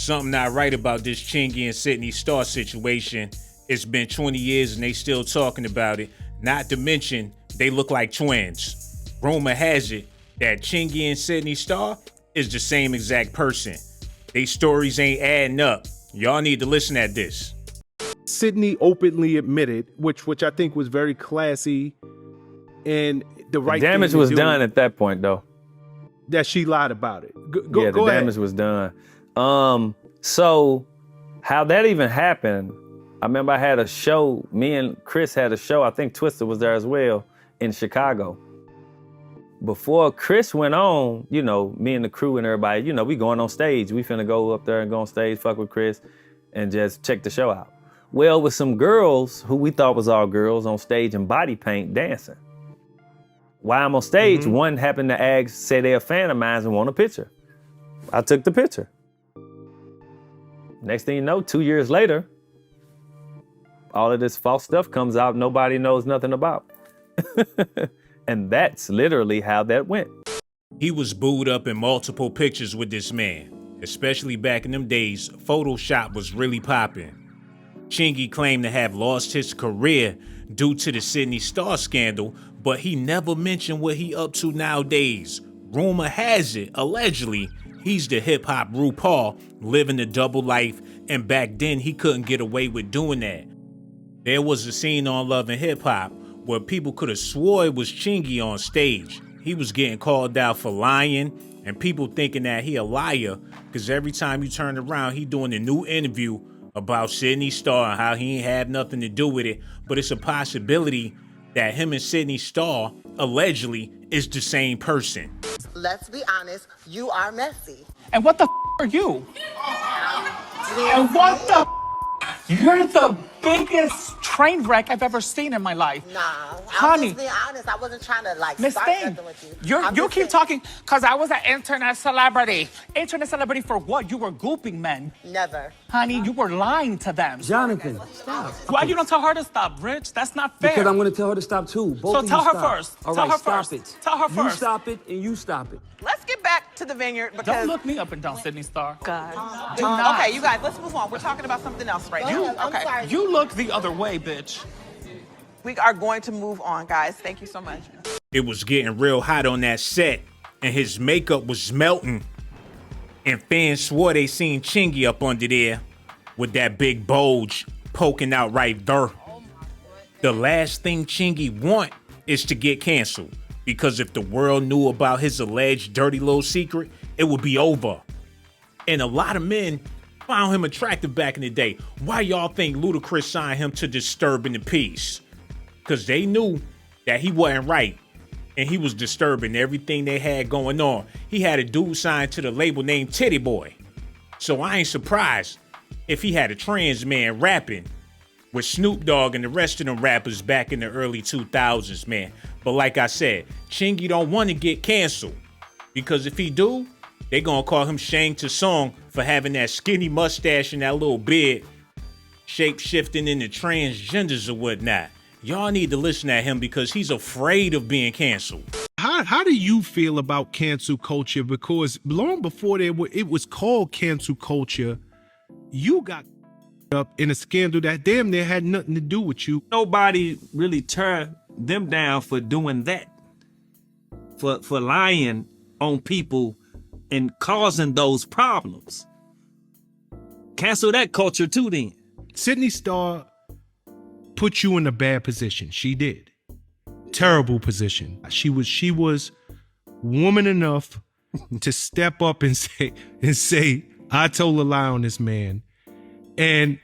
something not right about this Chingy and Sidney Starr situation. It's been 20 years and they still talking about it. Not to mention, they look like twins. Rumor has it that Chingy and Sidney Starr is the same exact person. They stories ain't adding up. Y'all need to listen at this. Sidney openly admitted, which I think was very classy, and the right damage thing was to done do, at that point, though. that she lied about it. The damage was done. So how that even happened, I remember I had a show, me and Chris had a show, I think Twister was there as well, in Chicago. Before Chris went on, you know, me and the crew and everybody, you know, we going on stage. We finna go up there and go on stage, fuck with Chris, and just check the show out. Well, with some girls who we thought was all girls on stage in body paint dancing. While I'm on stage, one happened to say they're a fan of mine and want a picture. I took the picture. Next thing you know, 2 years later, all of this false stuff comes out nobody knows nothing about. And that's literally how that went. He was booed up in multiple pictures with this man. Especially back in them days, Photoshop was really popping. Chingy claimed to have lost his career due to the Sidney Starr scandal, but he never mentioned what he up to nowadays. Rumor has it, allegedly, he's the hip-hop RuPaul, living a double life, and back then he couldn't get away with doing that. There was a scene on Love and Hip Hop where people could have swore it was Chingy on stage. He was getting called out for lying, and people thinking that he a liar, because every time you turn around, he doing a new interview about Sidney Starr and how he ain't have nothing to do with it. But it's a possibility that him and Sidney Starr, allegedly, is the same person. Let's be honest, you are messy. And what the are you? And what the You're the biggest train wreck I've ever seen in my life. Nah, honey. I'm just being honest. I wasn't trying to Miss start Thing, nothing with you. you keep talking because I was an internet celebrity. Internet celebrity for what? You were gooping men. Never. Honey, you were lying to them. Jonathan, stop. Why you don't tell her to stop, Rich? That's not fair. Because I'm going to tell her to stop too. Both So of tell you her stop. first. All Tell right, her stop first. it. Tell her You first. stop it and you stop it. Let's get back to the vineyard because... Don't look me up and down, Sidney Starr. God. Do not. Okay, you guys, let's move on. We're talking about something else right now. I'm Okay. sorry. You look the other way, bitch. We are going to move on, guys. Thank you so much. It was getting real hot on that set, and his makeup was melting. And fans swore they seen Chingy up under there with that big bulge poking out right there. The last thing Chingy want is to get canceled, because if the world knew about his alleged dirty little secret, it would be over. And a lot of men found him attractive back in the day. Why y'all think Ludacris signed him to Disturbing the Peace? Because they knew that he wasn't right, and he was disturbing everything they had going on. He had a dude signed to the label named Titty Boy. So I ain't surprised if he had a trans man rapping with Snoop Dogg and the rest of them rappers back in the early 2000s, man. But like I said, Chingy don't want to get canceled, because if he do, they gonna call him Shang Tsung for having that skinny mustache and that little beard, shape-shifting into transgenders or whatnot. Y'all need to listen at him because he's afraid of being canceled. How do you feel about cancel culture? Because long before it was called cancel culture, you got up in a scandal that damn near had nothing to do with you. Nobody really turned them down for doing that, for lying on people and causing those problems. Cancel that culture too then. Sidney Starr put you in a bad position. She did. Terrible position. She was woman enough to step up and say, I told a lie on this man. And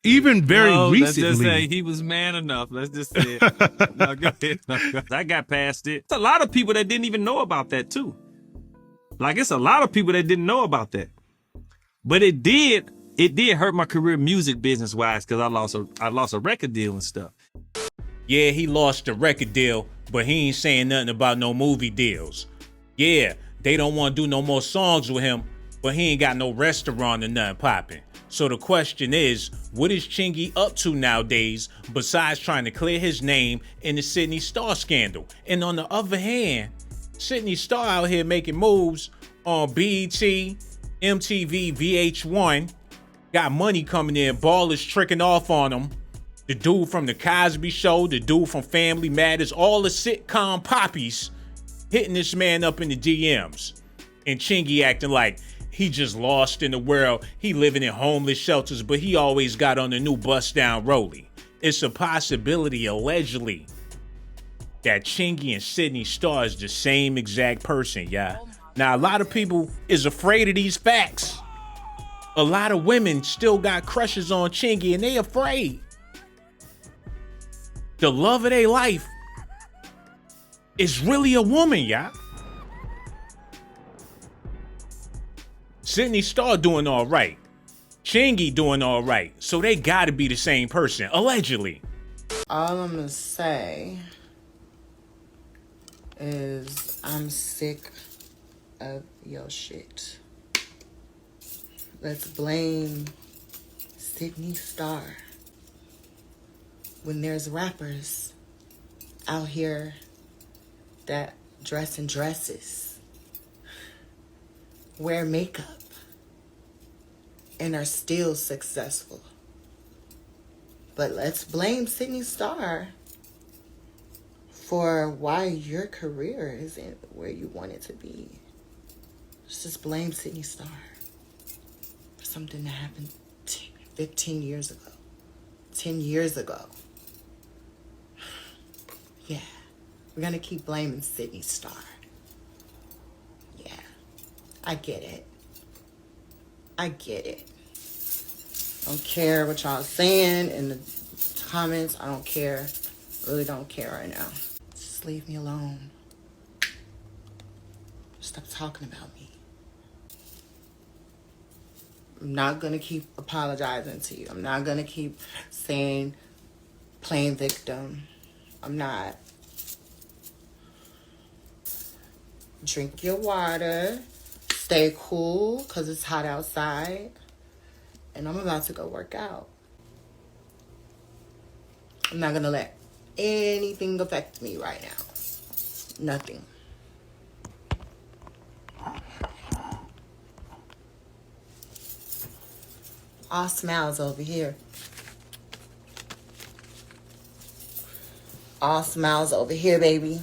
even very recently, let's just say he was man enough. Let's just say it. No, go ahead. No, go ahead. I got past it. It's a lot of people that didn't even know about that too. Like, it's a lot of people that didn't know about that. But it did hurt my career music business wise, because I lost a record deal and stuff. Yeah, he lost the record deal, but he ain't saying nothing about no movie deals. Yeah, they don't want to do no more songs with him, but he ain't got no restaurant or nothing popping. So the question is, what is Chingy up to nowadays besides trying to clear his name in the Sidney Starr scandal? And on the other hand, Sidney Starr out here making moves on BET, MTV, VH1, got money coming in, ballers tricking off on him. The dude from The Cosby Show, the dude from Family Matters, all the sitcom poppies hitting this man up in the DMs. And Chingy acting like he just lost in the world. He living in homeless shelters, but he always got on the new bust down rollie. It's a possibility, allegedly, that Chingy and Sidney Starr is the same exact person, y'all. Now, a lot of people is afraid of these facts. A lot of women still got crushes on Chingy and they afraid. The love of their life is really a woman, y'all. Sidney Starr doing all right. Chingy doing all right. So they gotta be the same person, allegedly. All I'm gonna say is I'm sick of your shit. Let's blame Sidney Starr when there's rappers out here that dress in dresses, wear makeup, and are still successful. But let's blame Sidney Starr for why your career isn't where you want it to be. Let's just blame Sidney Starr for something that happened 15 years ago, 10 years ago. Yeah, we're gonna keep blaming Sidney Starr. Yeah, I get it. I get it. Don't care what y'all saying in the comments. I don't care. Really don't care right now. Just leave me alone. Stop talking about me. I'm not gonna keep apologizing to you. I'm not gonna keep saying playing victim. I'm not. Drink your water. Stay cool, because it's hot outside. And I'm about to go work out. I'm not going to let anything affect me right now. Nothing. All smiles over here. All smiles over here, baby.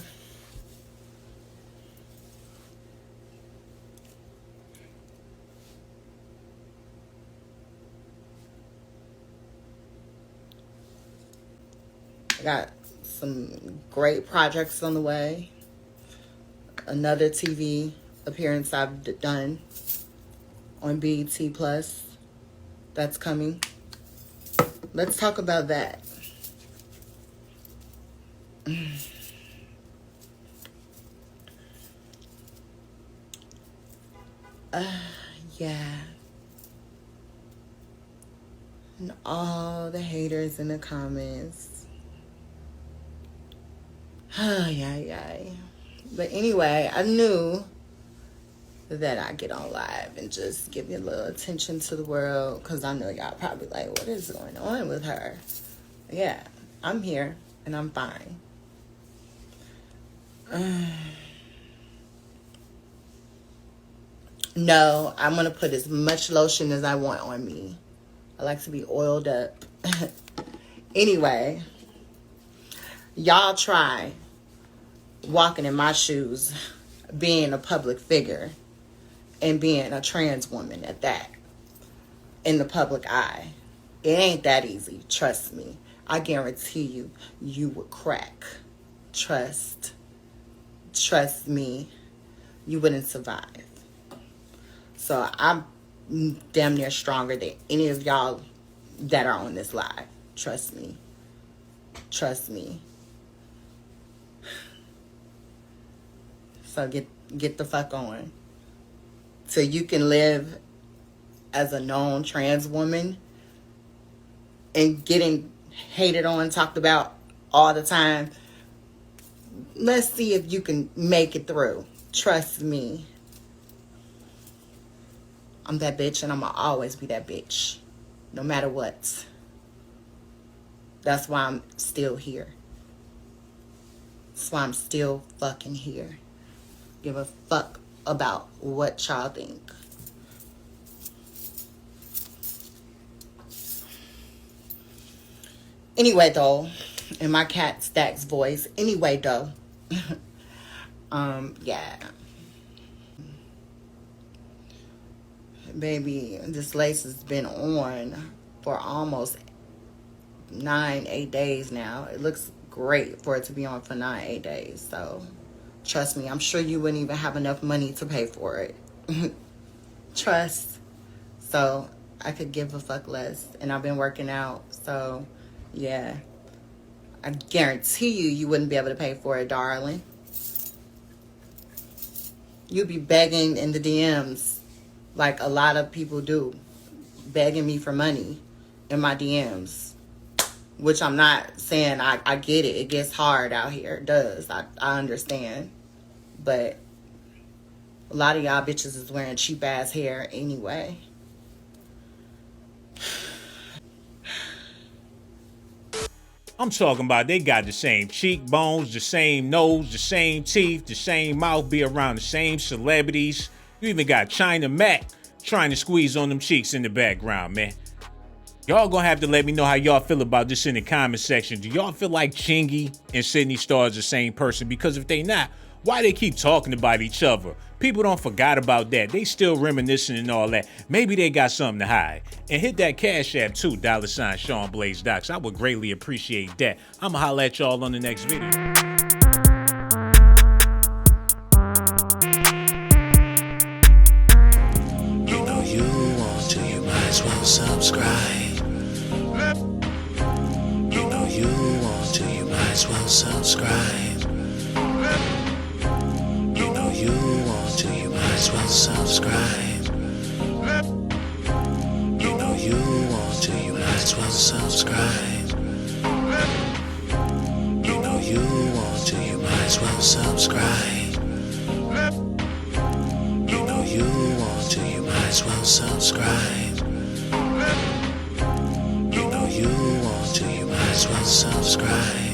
I got some great projects on the way. Another TV appearance I've done on BET Plus. That's coming. Let's talk about that. Yeah. And all the haters in the comments. Yeah. But anyway, I knew that I'd get on live and just give you a little attention to the world, because I know y'all probably like, what is going on with her? Yeah, I'm here and I'm fine. No, I'm going to put as much lotion as I want on me. I like to be oiled up. Anyway, y'all try walking in my shoes, being a public figure, and being a trans woman at that, in the public eye. It ain't that easy, trust me. I guarantee you, you would crack. Trust me, you wouldn't survive. So I'm damn near stronger than any of y'all that are on this live. Trust me. So get the fuck on. So you can live as a known trans woman and getting hated on, talked about all the time. Let's see if you can make it through. Trust me. I'm that bitch, and I'm gonna always be that bitch. No matter what. That's why I'm still here. That's why I'm still fucking here. Give a fuck about what y'all think. Anyway, though, in my cat Stacks voice. Anyway, though. Yeah. Baby, this lace has been on for almost 9-8 days now. It looks great for it to be on for 9-8 days. So, trust me, I'm sure you wouldn't even have enough money to pay for it. Trust. So, I could give a fuck less. And I've been working out. So, yeah. I guarantee you wouldn't be able to pay for it, darling. You'd be begging in the DMs like a lot of people do. Begging me for money in my DMs. Which I'm not saying I get it. It gets hard out here. It does. I understand. But a lot of y'all bitches is wearing cheap ass hair anyway. I'm talking about they got the same cheekbones, the same nose, the same teeth, the same mouth, be around the same celebrities. You even got China Mac trying to squeeze on them cheeks in the background, man. Y'all gonna have to let me know how y'all feel about this in the comment section. Do y'all feel like Chingy and Sidney Starr is the same person? Because if they not, why they keep talking about each other? People don't forgot about that. They still reminiscing and all that. Maybe they got something to hide. And hit that Cash App too, $ Sean Blaze Docs. I would greatly appreciate that. I'ma holla at y'all on the next video. You know you want to, you might as well subscribe. You know you want to, you might as well subscribe. You know you want to, you might as well subscribe. You know you want to, you might as well subscribe. You know you want to, you might as well subscribe. You know you want to, you might as well subscribe. You know you want to, you might as well subscribe.